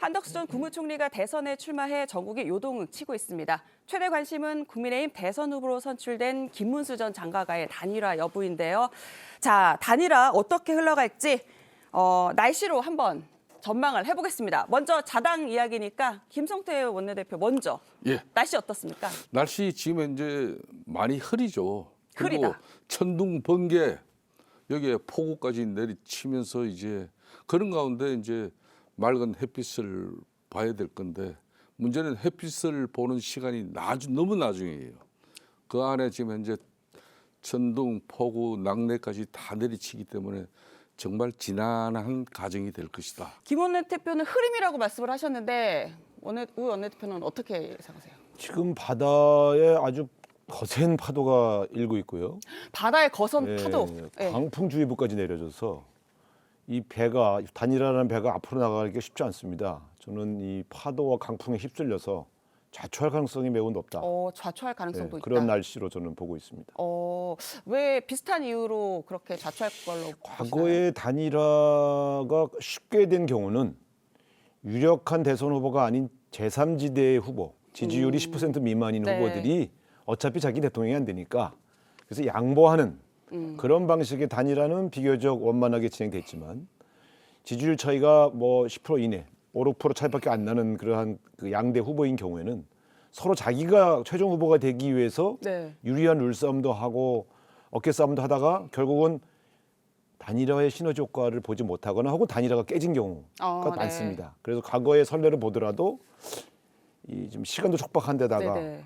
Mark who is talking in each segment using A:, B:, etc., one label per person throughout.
A: 한덕수 전 국무총리가 대선에 출마해 전국이 요동을 치고 있습니다. 최대 관심은 국민의힘 대선 후보로 선출된 김문수 전 장관과의 단일화 여부인데요. 자, 단일화 어떻게 흘러갈지 날씨로 한번 전망을 해보겠습니다. 먼저 자당 이야기니까 김성태 원내대표 먼저. 날씨 어떻습니까?
B: 날씨 지금 현재 많이 흐리죠. 그리고
A: 흐리다.
B: 천둥, 번개, 여기에 폭우까지 내리치면서 이제 그런 가운데 이제 맑은 햇빛을 봐야 될 건데 문제는 햇빛을 보는 시간이 너무 나중이에요. 그 안에 지금 현재 천둥, 폭우, 낙뢰까지 다 내리치기 때문에 정말 지난한 가정이 될 것이다.
A: 김 원내대표는 흐림이라고 말씀을 하셨는데 우 원내대표는 어떻게 예상하세요?
C: 지금 바다에 아주 거센 파도가 일고 있고요.
A: 바다의 거선 파도. 예.
C: 강풍주의보까지 내려져서 이 배가 단일화라는 배가 앞으로 나가기가 쉽지 않습니다. 저는 이 파도와 강풍에 휩쓸려서 좌초할 가능성이 매우 높다.
A: 좌초할 가능성도 있다.
C: 그런 날씨로 저는 보고 있습니다.
A: 왜 비슷한 이유로 그렇게 좌초할 걸로
C: 과거의 단일화가 쉽게 된 경우는 유력한 대선 후보가 아닌 제3지대의 후보, 지지율이 10% 미만인
A: 네.
C: 후보들이 어차피 자기 대통령이 안 되니까 그래서 양보하는 그런 방식의 단일화는 비교적 원만하게 진행됐지만 지지율 차이가 뭐 10% 이내, 5, 6% 차이밖에 안 나는 그러한 그 양대 후보인 경우에는 서로 자기가 최종 후보가 되기 위해서
A: 네.
C: 유리한 룰싸움도 하고 어깨 싸움도 하다가 결국은 단일화의 시너지 효과를 보지 못하거나 혹은 단일화가 깨진 경우가
A: 네.
C: 많습니다. 그래서 과거의 선례를 보더라도 이 지금 시간도 촉박한 데다가
A: 네네.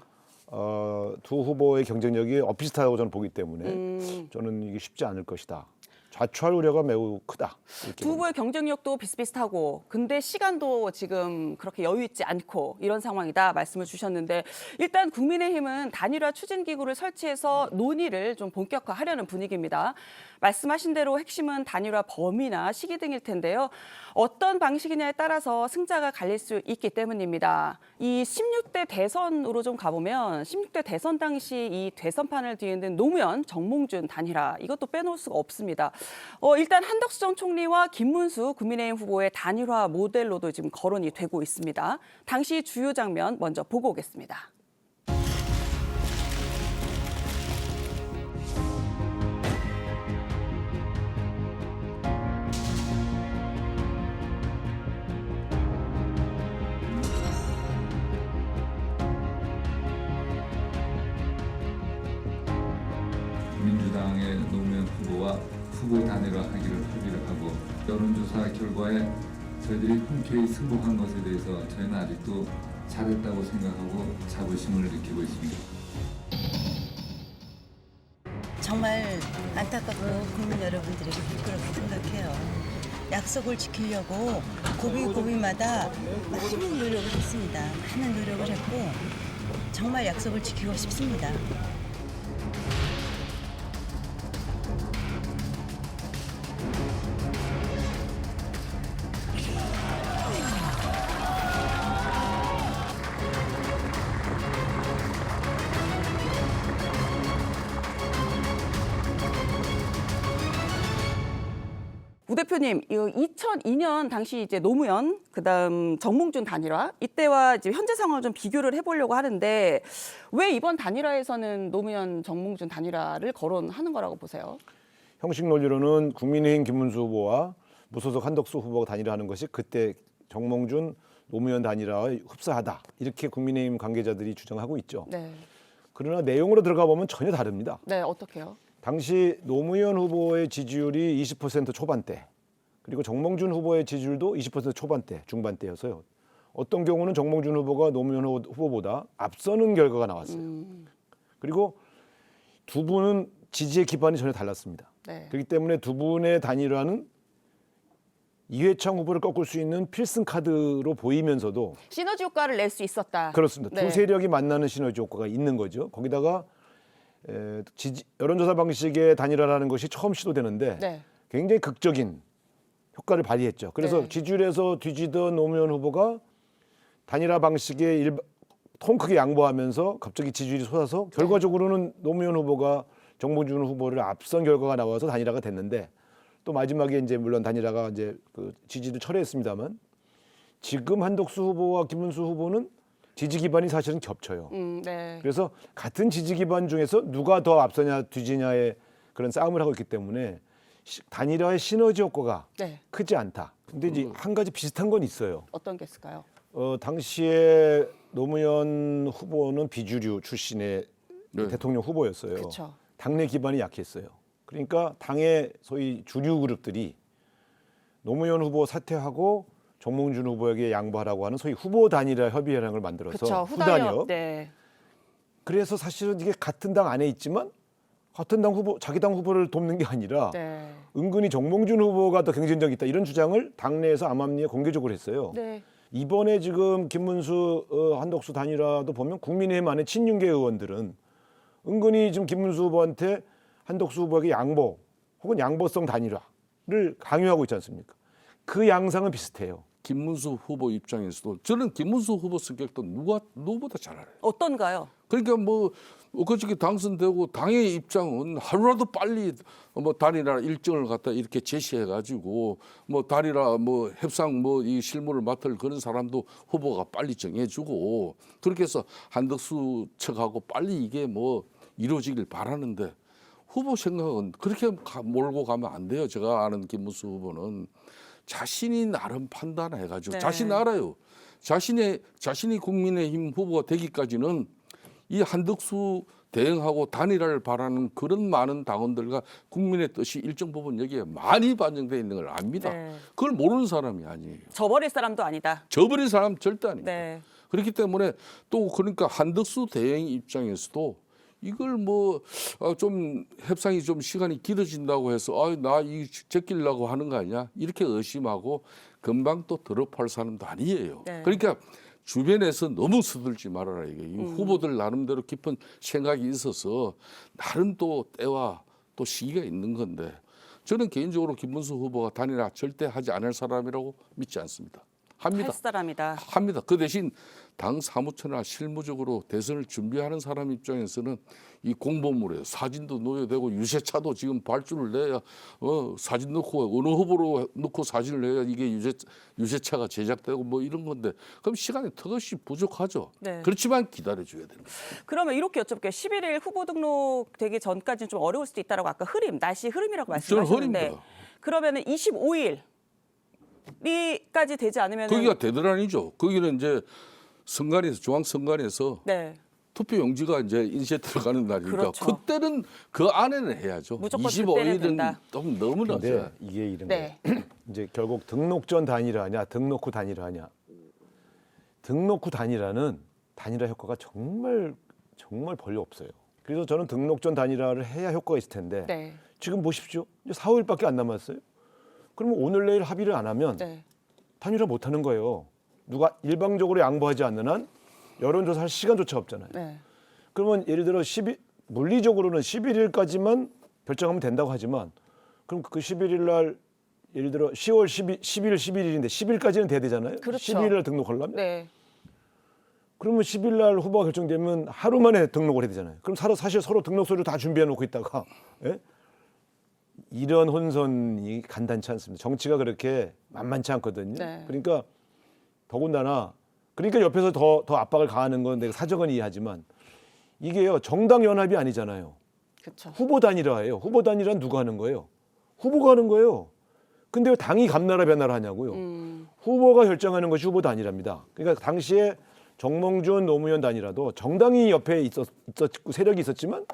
C: 두 후보의 경쟁력이 엇비슷하다고 저는 보기 때문에 저는 이게 쉽지 않을 것이다. 좌초할 우려가 매우 크다.
A: 두 후보의 경쟁력도 비슷비슷하고 근데 시간도 지금 그렇게 여유 있지 않고 이런 상황이다 말씀을 주셨는데 일단 국민의힘은 단일화 추진기구를 설치해서 논의를 좀 본격화하려는 분위기입니다. 말씀하신 대로 핵심은 단일화 범위나 시기 등일 텐데요. 어떤 방식이냐에 따라서 승자가 갈릴 수 있기 때문입니다. 이 16대 대선으로 좀 가보면 16대 대선 당시 이 대선판을 뒤흔든 노무현, 정몽준 단일화 이것도 빼놓을 수가 없습니다. 일단 한덕수 전 총리와 김문수 국민의힘 후보의 단일화 모델로도 지금 거론이 되고 있습니다. 당시 주요 장면 먼저 보고 오겠습니다.
D: 민주당의 노무현 후보와 후보 단일화하기를 합의를 하고 여론조사 결과에 저희들이 흔쾌히 승복한 것에 대해서 저희는 아직도 잘했다고 생각하고 자부심을 느끼고 있습니다.
E: 정말 안타깝고 국민 여러분들에게 부끄럽게 생각해요. 약속을 지키려고 고비고비마다 많은 노력을 했습니다. 많은 노력을 했고 정말 약속을 지키고 싶습니다.
A: 우 대표님, 2002년 당시 이제 노무현, 그다음 정몽준 단일화 이때와 이제 현재 상황을 좀 비교를 해보려고 하는데 왜 이번 단일화에서는 노무현, 정몽준 단일화를 거론하는 거라고 보세요?
C: 형식 논리로는 국민의힘 김문수 후보와 무소속 한덕수 후보가 단일화하는 것이 그때 정몽준, 노무현 단일화와 흡사하다 이렇게 국민의힘 관계자들이 주장하고 있죠.
A: 네.
C: 그러나 내용으로 들어가 보면 전혀 다릅니다.
A: 네, 어떻게요?
C: 당시 노무현 후보의 지지율이 20% 초반대, 그리고 정몽준 후보의 지지율도 20% 초반대, 중반대여서요. 어떤 경우는 정몽준 후보가 노무현 후보보다 앞서는 결과가 나왔어요. 그리고 두 분은 지지의 기반이 전혀 달랐습니다.
A: 네.
C: 그렇기 때문에 두 분의 단일화는 이회창 후보를 꺾을 수 있는 필승 카드로 보이면서도
A: 시너지 효과를 낼 수 있었다.
C: 그렇습니다.
A: 네.
C: 두 세력이 만나는 시너지 효과가 있는 거죠. 거기다가 여론조사 방식의 단일화라는 것이 처음 시도되는데
A: 네.
C: 굉장히 극적인 효과를 발휘했죠. 그래서
A: 네.
C: 지지율에서 뒤지던 노무현 후보가 단일화 방식에 통 크게 양보하면서 갑자기 지지율이 솟아서 결과적으로는 노무현 후보가 정몽준 후보를 앞선 결과가 나와서 단일화가 됐는데 또 마지막에 이제 물론 단일화가 이제 그 지지를 철회했습니다만 지금 한덕수 후보와 김문수 후보는 지지 기반이 사실은 겹쳐요.
A: 네.
C: 그래서 같은 지지 기반 중에서 누가 더 앞서냐 뒤지냐의 그런 싸움을 하고 있기 때문에 단일화의 시너지 효과가
A: 네.
C: 크지 않다. 근데 이제 한 가지 비슷한 건 있어요.
A: 어떤 게 있을까요?
C: 당시에 노무현 후보는 비주류 출신의
B: 네.
C: 대통령 후보였어요.
A: 그렇죠.
C: 당내 기반이 약했어요. 그러니까 당의 소위 주류 그룹들이 노무현 후보 사퇴하고 정몽준 후보에게 양보하라고 하는 소위 후보 단일화 협의회라는 걸 만들어서
A: 그렇죠.
C: 후단협.
A: 네.
C: 그래서 사실은 이게 같은 당 안에 있지만 같은 당 후보, 자기 당 후보를 돕는 게 아니라
A: 네.
C: 은근히 정몽준 후보가 더 경쟁력이 있다 이런 주장을 당내에서 암암리에 공개적으로 했어요.
A: 네.
C: 이번에 지금 김문수, 한덕수 단일화도 보면 국민의힘 안에 친윤계 의원들은 은근히 지금 김문수 후보한테 한덕수 후보에게 양보 혹은 양보성 단일화를 강요하고 있지 않습니까? 그 양상은 비슷해요.
B: 김문수 후보 입장에서도 저는 김문수 후보 성격도 누구보다 잘 알아요.
A: 어떤가요?
B: 그러니까 뭐 그저께 당선되고 당의 입장은 하루라도 빨리 뭐 단일화 일정을 갖다 이렇게 제시해가지고 뭐 단일화 뭐 협상 뭐 이 실무를 맡을 그런 사람도 후보가 빨리 정해주고 그렇게 해서 한덕수 측하고 빨리 이게 뭐 이루어지길 바라는데 후보 생각은 그렇게 몰고 가면 안 돼요. 제가 아는 김문수 후보는 자신이 나름 판단해가지고
A: 네.
B: 자신 알아요. 자신이 국민의힘 후보가 되기까지는 이 한덕수 대응하고 단일화를 바라는 그런 많은 당원들과 국민의 뜻이 일정 부분 여기에 많이 반영되어 있는 걸 압니다.
A: 네.
B: 그걸 모르는 사람이 아니에요.
A: 저버릴 사람도 아니다.
B: 저버린 사람 절대 아닙니다.
A: 네.
B: 그렇기 때문에 또 그러니까 한덕수 대행 입장에서도 이걸 뭐 좀 협상이 좀 시간이 길어진다고 해서 나 이 제끼려고 하는 거 아니야 이렇게 의심하고 금방 또 드롭할 사람도 아니에요.
A: 네.
B: 그러니까 주변에서 너무 서둘지 말아라 이게 이 후보들 나름대로 깊은 생각이 있어서 나름 또 때와 또 시기가 있는 건데 저는 개인적으로 김문수 후보가 단일화 절대 하지 않을 사람이라고 믿지 않습니다. 합니다.
A: 할 사람이다.
B: 합니다. 그 대신 당 사무처나 실무적으로 대선을 준비하는 사람 입장에서는 이 공보물에 사진도 넣어야 되고 유세차도 지금 발주를 내야 사진 넣고 어느 후보로 넣고 사진을 내야 이게 유세차가 제작되고 뭐 이런 건데 그럼 시간이 턱없이 부족하죠.
A: 네.
B: 그렇지만 기다려줘야 됩니다.
A: 그러면 이렇게 여쭤볼게요. 11일 후보 등록되기 전까지는 좀 어려울 수도 있다라고 아까 날씨 흐름이라고 말씀하셨는데
B: 흐립니다.
A: 그러면은 25일까지 되지 않으면
B: 거기가 대드란이죠. 거기는 이제 선관위에서 중앙선관위에서
A: 네.
B: 투표 용지가 이제 인쇄 들어가는 날이니까
A: 그렇죠.
B: 그때는 그 안에는 해야죠.
A: 무조건 그때는
B: 25일은
A: 된다.
B: 좀 너무
C: 근데
B: 늦어요.
C: 이게 이런
A: 네.
C: 거예요. 이제 결국 등록 전 단일화냐, 등록 후 단일화냐. 등록 후 단일화는 단일화 효과가 정말 별로 없어요. 그래서 저는 등록 전 단일화를 해야 효과가 있을 텐데
A: 네.
C: 지금 보십시오. 이제 4일밖에 안 남았어요. 그러면 오늘 내일 합의를 안 하면
A: 네.
C: 단일화 못 하는 거예요. 누가 일방적으로 양보하지 않는 한 여론조사 할 시간조차 없잖아요.
A: 네.
C: 그러면 예를 들어 물리적으로는 11일까지만 결정하면 된다고 하지만 그럼 그 11일 날 예를 들어 10월 11일 11일인데 10일까지는 돼야 되잖아요.
A: 그렇죠.
C: 12일 날 등록하려면
A: 네.
C: 그러면 10일 날 후보가 결정되면 하루 만에 등록을 해야 되잖아요. 그럼 사실 서로 등록서류 다 준비해 놓고 있다가 예? 이런 혼선이 간단치 않습니다. 정치가 그렇게 만만치 않거든요.
A: 네.
C: 그러니까 더군다나 그러니까 옆에서 더 압박을 가하는 건 내가 사정은 이해하지만 이게요 정당 연합이 아니잖아요.
A: 그렇죠.
C: 후보 단일화예요. 후보 단일화는 누가 하는 거예요? 후보가 하는 거예요. 근데 왜 당이 감나라 변나라 하냐고요. 후보가 결정하는 것이 후보 단일화입니다. 그러니까 당시에 정몽준 노무현 단일화도 정당이 옆에 있었고 세력이 있었지만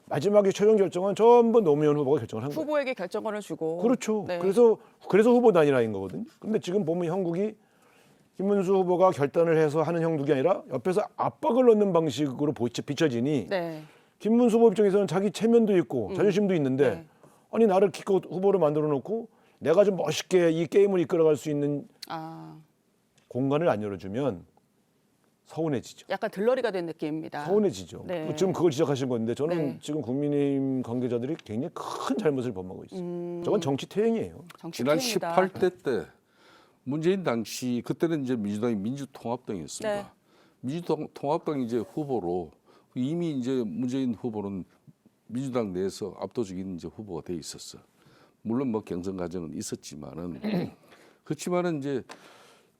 C: 마지막에 최종 결정은 전부 노무현 후보가 결정을 한 거예요.
A: 후보에게 결정권을 주고.
C: 그렇죠.
A: 네.
C: 그래서 후보 단일화인 거거든요. 근데 지금 보면 형국이 김문수 후보가 결단을 해서 하는 형국이 아니라 옆에서 압박을 넣는 방식으로 비춰지니
A: 네.
C: 김문수 후보 입장에서는 자기 체면도 있고 자존심도 있는데
A: 네.
C: 아니 나를 기껏 후보로 만들어 놓고 내가 좀 멋있게 이 게임을 이끌어갈 수 있는 공간을 안 열어주면 서운해지죠.
A: 약간 들러리가 된 느낌입니다.
C: 서운해지죠.
A: 네.
C: 지금 그걸 지적하신 건데 저는
A: 네.
C: 지금 국민의힘 관계자들이 굉장히 큰 잘못을 범하고 있어요. 저건 정치 퇴행이에요.
B: 지난
A: 정치팀입니다.
B: 18대 때 문재인 당시 그때는 이제 민주당이 민주통합당이었습니다.
A: 네.
B: 민주통합당 이제 후보로 이미 이제 문재인 후보는 민주당 내에서 압도적인 이제 후보가 돼 있었어. 물론 뭐 경선 과정은 있었지만은 그렇지만은 이제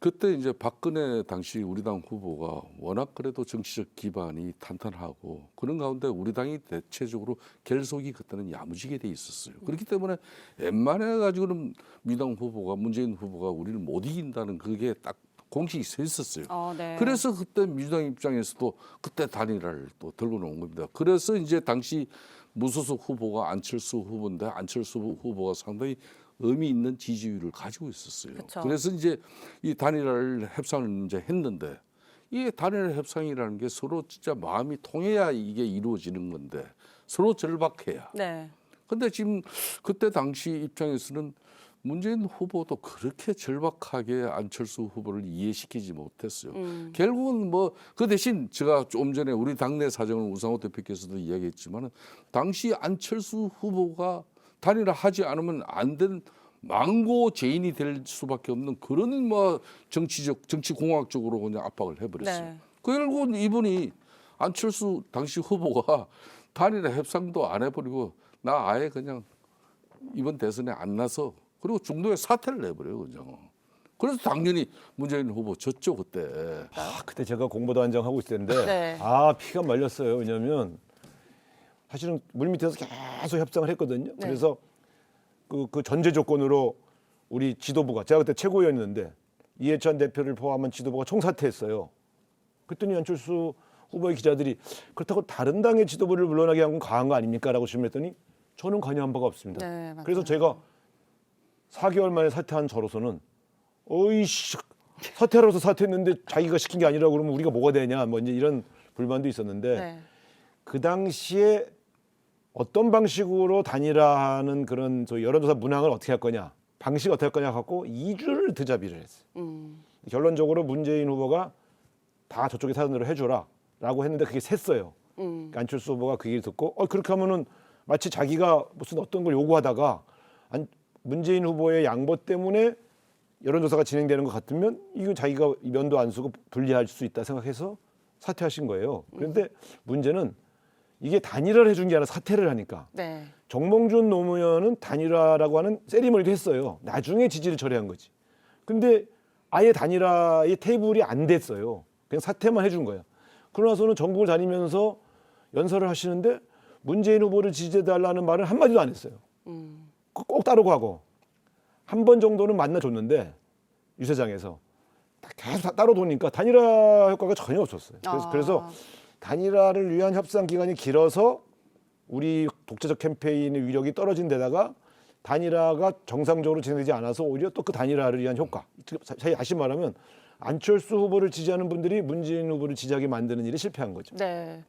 B: 그때 이제 박근혜 당시 우리 당 후보가 워낙 그래도 정치적 기반이 탄탄하고 그런 가운데 우리 당이 대체적으로 결속이 그때는 야무지게 돼 있었어요. 그렇기 때문에 웬만해 가지고는 민주당 후보가 문재인 후보가 우리를 못 이긴다는 그게 딱 공식이 서 있었어요.
A: 네.
B: 그래서 그때 민주당 입장에서도 그때 단일화를 또 들고 나온 겁니다. 그래서 이제 당시 무소속 후보가 안철수 후보인데 안철수 후보가 상당히 의미 있는 지지율을 가지고 있었어요.
A: 그쵸.
B: 그래서 이제 이 단일화를 협상을 이제 했는데 이 단일화 협상이라는 게 서로 진짜 마음이 통해야 이게 이루어지는 건데 서로 절박해야.
A: 네.
B: 근데 지금 그때 당시 입장에서는 문재인 후보도 그렇게 절박하게 안철수 후보를 이해시키지 못했어요. 결국은 뭐 그 대신 제가 좀 전에 우리 당내 사정을 우상호 대표께서도 이야기했지만 당시 안철수 후보가 단일화 하지 않으면 안 된 망고 죄인이 될 수밖에 없는 그런 뭐 정치 공학적으로 그냥 압박을 해버렸어요.
A: 네.
B: 결국은 이분이 안철수 당시 후보가 단일화 협상도 안 해버리고 나 아예 그냥 이번 대선에 안 나서 그리고 중도에 사퇴를 해버려요, 그냥. 그래서 당연히 문재인 후보 졌죠 그때.
C: 그때 제가 공보단장 하고 있을 때인데
A: 네.
C: 피가 말렸어요. 왜냐하면 사실은 물밑에서 계속 협상을 했거든요.
A: 네.
C: 그래서 그 전제 조건으로 우리 지도부가 제가 그때 최고위원이었는데 이해찬 대표를 포함한 지도부가 총사퇴했어요. 그랬더니 안철수 후보의 기자들이 그렇다고 다른 당의 지도부를 물러나게 한 건 과한 거 아닙니까?라고 질문했더니 저는 관여한 바가 없습니다.
A: 네, 맞아요.
C: 그래서 제가 4개월 만에 사퇴한 저로서는 어이씨 사퇴하라서 사퇴했는데 자기가 시킨 게 아니라고 그러면 우리가 뭐가 되냐 뭐 이제 이런 불만도 있었는데
A: 네.
C: 그 당시에 어떤 방식으로 단일화하는 그런 저 여론조사 문항을 어떻게 할 거냐 방식 어떻게 할 거냐 갖고 2주를 드자비를 했어요. 결론적으로 문재인 후보가 다 저쪽에 사전대로 해줘라라고 했는데 그게 샜어요. 그러니까 안철수 후보가 그 얘기를 듣고 그렇게 하면은 마치 자기가 무슨 어떤 걸 요구하다가 문재인 후보의 양보 때문에 여론조사가 진행되는 것 같으면 이건 자기가 면도 안 쓰고 불리할 수 있다 생각해서 사퇴하신 거예요. 그런데 문제는 이게 단일화를 해준 게 아니라 사퇴를 하니까
A: 네.
C: 정몽준 노무현은 단일화라고 하는 세리머니도 했어요. 나중에 지지를 철회한 거지. 근데 아예 단일화의 테이블이 안 됐어요. 그냥 사퇴만 해준 거예요. 그러고 나서는 전국을 다니면서 연설을 하시는데 문재인 후보를 지지해달라는 말을 한마디도 안 했어요. 꼭 따르고 하고 한 번 정도는 만나줬는데 유세장에서 계속 따로 도니까 단일화 효과가 전혀 없었어요. 그래서 단일화를 위한 협상 기간이 길어서 우리 독재적 캠페인의 위력이 떨어진 데다가 단일화가 정상적으로 진행되지 않아서 오히려 또 그 단일화를 위한 효과, 다시 말하면 안철수 후보를 지지하는 분들이 문재인 후보를 지지하게 만드는 일에 실패한 거죠.
A: 네.